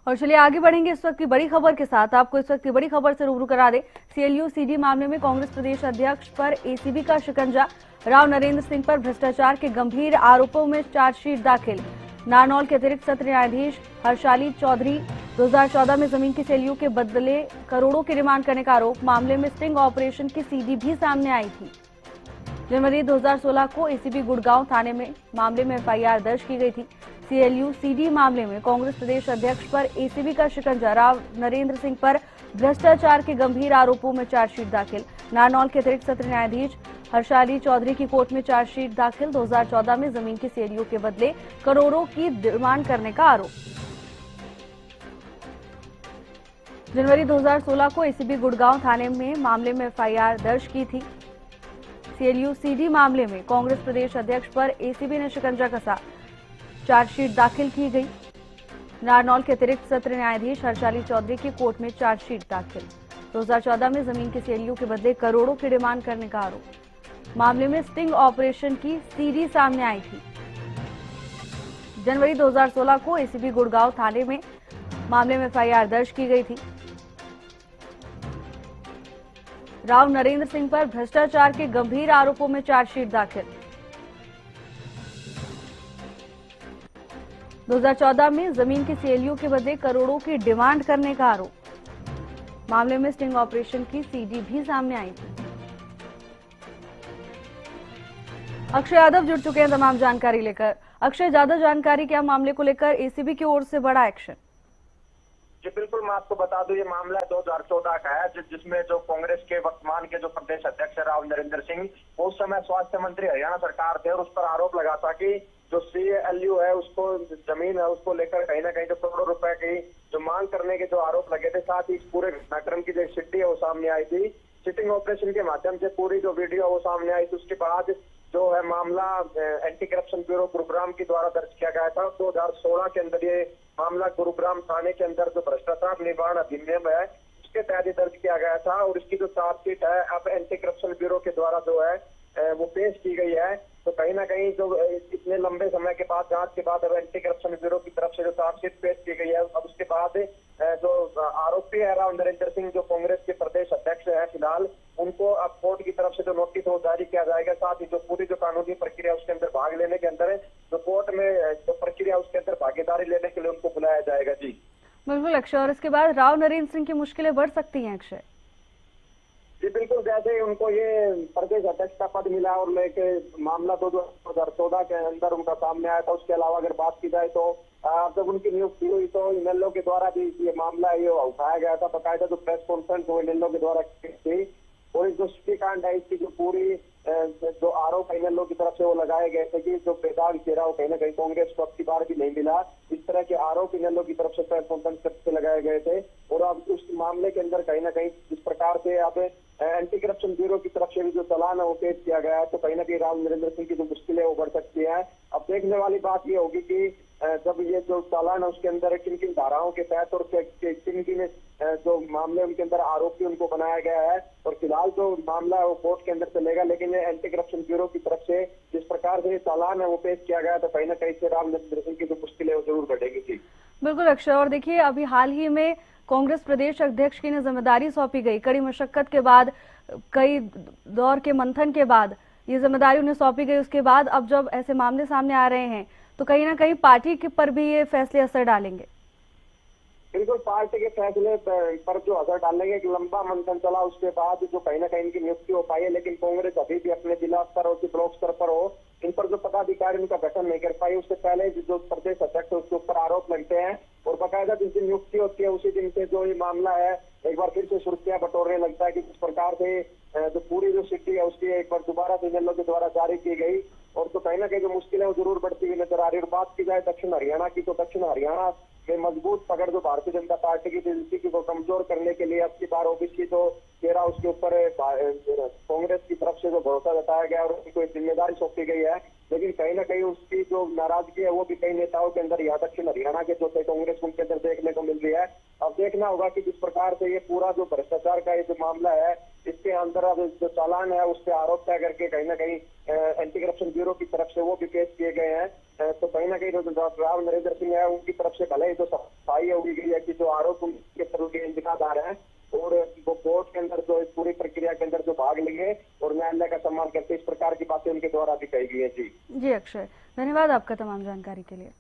और चलिए आगे बढ़ेंगे इस वक्त की बड़ी खबर के साथ। आपको इस वक्त की बड़ी खबर से रूबरू करा दें। सीएलयू सीडी मामले में कांग्रेस प्रदेश अध्यक्ष पर एसीबी का शिकंजा। राव नरेंद्र सिंह पर भ्रष्टाचार के गंभीर आरोपों में चार्जशीट दाखिल। नारनौल के अतिरिक्त सत्र न्यायाधीश हर्षाली चौधरी 2014 में जमीन की सीएलयू के बदले करोड़ों की डिमांड करने का आरोप। मामले में स्टिंग ऑपरेशन की सीडी भी सामने आई थी। जनवरी 2016 को एसीबी गुड़गांव थाने में मामले में एफआईआर दर्ज की गई थी। सीएलयू सीडी मामले में कांग्रेस प्रदेश अध्यक्ष पर एसीबी का शिकंजा। राव नरेंद्र सिंह पर भ्रष्टाचार के गंभीर आरोपों में चार्जशीट दाखिल। नारनौल के अतिरिक्त सत्र न्यायाधीश हर्षाली चौधरी की कोर्ट में चार्जशीट दाखिल। 2014 में जमीन की सीएलयू के बदले करोड़ों की डिमांड करने का आरोप। जनवरी 2016 को एसीबी गुड़गांव थाने में मामले में एफआईआर दर्ज की थी। सीएलयू सीडी मामले में कांग्रेस प्रदेश अध्यक्ष पर एसीबी ने शिकंजा कसा। चार्जशीट दाखिल की गई। नारनौल के अतिरिक्त सत्र न्यायाधीश हर्षाली चौधरी की कोर्ट में चार्जशीट दाखिल। 2014 में जमीन की सीएलयू के बदले करोड़ों की डिमांड करने का आरोप। मामले में स्टिंग ऑपरेशन की सीडी सामने आई थी। जनवरी 2016 को एसीबी गुड़गांव थाने में मामले में एफआईआर दर्ज की गई थी। राव नरेंद्र सिंह पर भ्रष्टाचार के गंभीर आरोपों में चार्जशीट दाखिल। 2014 में जमीन की सीएलयू के बदले करोड़ों की डिमांड करने का आरोप। मामले में स्टिंग ऑपरेशन की सीडी भी सामने आई थी। अक्षय यादव जुड़ चुके हैं तमाम जानकारी लेकर। अक्षय, ज्यादा जानकारी क्या मामले को लेकर एसीबी की ओर से बड़ा एक्शन? जी बिल्कुल, मैं आपको बता दूं, ये मामला 2014 का है जिसमें जो कांग्रेस के वर्तमान के जो प्रदेश अध्यक्ष राव नरेंद्र सिंह, उस समय स्वास्थ्य मंत्री हरियाणा सरकार थे और उस पर आरोप लगा था कि जो सीएलयू है उसको जमीन है उसको लेकर कहीं ना कहीं जो करोड़ों रुपए की जो मांग करने के जो आरोप लगे थे, साथ ही इस पूरे घटनाक्रम की जो सिट्टी है वो सामने आई थी। सिटिंग ऑपरेशन के माध्यम से पूरी जो वीडियो है वो सामने आई थी। उसके बाद जो है मामला एंटी करप्शन ब्यूरो गुरुग्राम के द्वारा दर्ज किया गया था। 2016 के अंदर ये मामला गुरुग्राम थाने के अंदर जो भ्रष्टाचार निवारण अधिनियम है उसके तहत दर्ज किया गया था और इसकी जो चार्जशीट है अब एंटी करप्शन ब्यूरो के द्वारा जो है वो पेश की गई है। तो कहीं ना कहीं जो इतने लंबे समय के बाद जांच के बाद अब एंटी करप्शन ब्यूरो की तरफ से जो चार्जशीट पेश की गई है, अब उसके बाद जो आरोपी है राव नरेंद्र सिंह जो कांग्रेस के प्रदेश अध्यक्ष है फिलहाल, उनको अब कोर्ट की तरफ से जो नोटिस वो जारी किया जाएगा। साथ ही जो पूरी जो कानूनी प्रक्रिया उसके अंदर भाग लेने के अंदर जो कोर्ट में जो प्रक्रिया उसके अंदर भागीदारी लेने के लिए उनको बुलाया जाएगा। जी बिल्कुल अक्षय, और इसके बाद राव नरेंद्र सिंह की मुश्किलें बढ़ सकती हैं अक्षय? जी बिल्कुल, जैसे ही उनको ये प्रदेश अध्यक्ष का पद मिला और लेके मामला 2014 के अंदर उनका सामने आया था। उसके अलावा अगर बात की जाए तो जब उनकी नियुक्ति हुई तो इनेलो के द्वारा भी ये मामला ये उठाया गया था। बकायदा जो प्रेस कॉन्फ्रेंस वो इनेलो के द्वारा की थी और जो सिटीकांड है इसकी जो पूरी जो आरोप इनेलो की तरफ से वो लगाए गए थे कि जो बेदाग चेहरा वो कहीं ना कहीं कांग्रेस को अब की बार भी नहीं मिला, इस तरह के आरोप इनेलो की तरफ से प्रेस कॉन्फ्रेंस से लगाए गए थे। और अब उस मामले के अंदर कहीं ना कहीं जिस प्रकार से अब एंटी करप्शन ब्यूरो की तरफ से भी जो चालान है वो पेश किया गया है, तो कहीं ना कहीं राव नरेंद्र सिंह की जो मुश्किलें वो बढ़ सकती है। अब देखने वाली बात ये होगी कि जब ये जो चालान है उसके अंदर किन किन धाराओं के तहत और किन किन जो मामले उनके अंदर आरोपी उनको बनाया गया है। और फिलहाल जो मामला है वो कोर्ट के अंदर चलेगा, लेकिन एंटी करप्शन ब्यूरो की तरफ से जिस प्रकार से चालान है वो पेश किया गया तो कहीं ना कहीं से राव नरेंद्र सिंह की जो मुश्किलें वो जरूर बढ़ेगी। थी बिल्कुल अक्षय, और देखिए अभी हाल ही में कांग्रेस प्रदेश अध्यक्ष की जिम्मेदारी सौंपी गई। कड़ी मशक्कत के बाद, कई दौर के मंथन के बाद ये जिम्मेदारी उन्हें सौंपी गई। उसके बाद अब जब ऐसे मामले सामने आ रहे हैं तो कहीं ना कहीं पार्टी के पर भी ये फैसले असर डालेंगे। बिल्कुल, पार्टी के फैसले पर जो असर डालेंगे, एक लंबा मंथन चला उसके बाद जो कहीं ना कहीं इनकी नियुक्ति हो पाई है, लेकिन कांग्रेस अभी भी अपने जिला स्तर हो कि ब्लॉक स्तर पर हो इन पर जो पदाधिकारी उनका गठन नहीं कर पाई। उससे पहले जो प्रदेश अध्यक्ष है उसके ऊपर आरोप लगते हैं और बाकायदा जिस दिन नियुक्ति होती है उसी दिन से जो ये मामला है एक बार फिर से सुर्खियां बटोरने लगता है कि किस प्रकार से जो पूरी जो सिटी है उसकी एक बार दोबारा से इनेलो के द्वारा जारी की गई और तो कहीं ना कहीं जो मुश्किलें वो जरूर बढ़ती हुई नजर आ रही है। और बात की जाए दक्षिण हरियाणा की, तो दक्षिण हरियाणा में मजबूत पकड़ जो भारतीय जनता पार्टी की थी उसी को कमजोर करने के लिए अब की बार ओबीसी जो चेहरा उसके ऊपर कांग्रेस की तरफ से जो भरोसा जताया गया और उनको एक जिम्मेदारी सौंपी गई है, लेकिन कहीं ना कहीं उसकी जो नाराजगी है वो भी कई नेताओं के अंदर यहाँ दक्षिण हरियाणा के जो थे कांग्रेस उनके अंदर देखने को मिल रही है। अब देखना होगा कि किस प्रकार से ये पूरा जो भ्रष्टाचार का ये जो मामला है इसके अंदर अब जो चालान है उस पर आरोप तय करके कहीं ना कहीं एंटी करप्शन ब्यूरो की तरफ से वो भी पेश किए गए हैं। तो कहीं ना कहीं जो राव नरेंद्र सिंह है उनकी तरफ से भले ही जो सफाई होगी गई है आरोप के के इंतकाद आ रहे हैं और वो कोर्ट के अंदर जो इस पूरी प्रक्रिया के अंदर जो भाग लेंगे और न्यायालय का सम्मान करते, इस प्रकार की बातें उनके द्वारा भी कही गई है। जी जी अक्षय, धन्यवाद आपका तमाम जानकारी के लिए।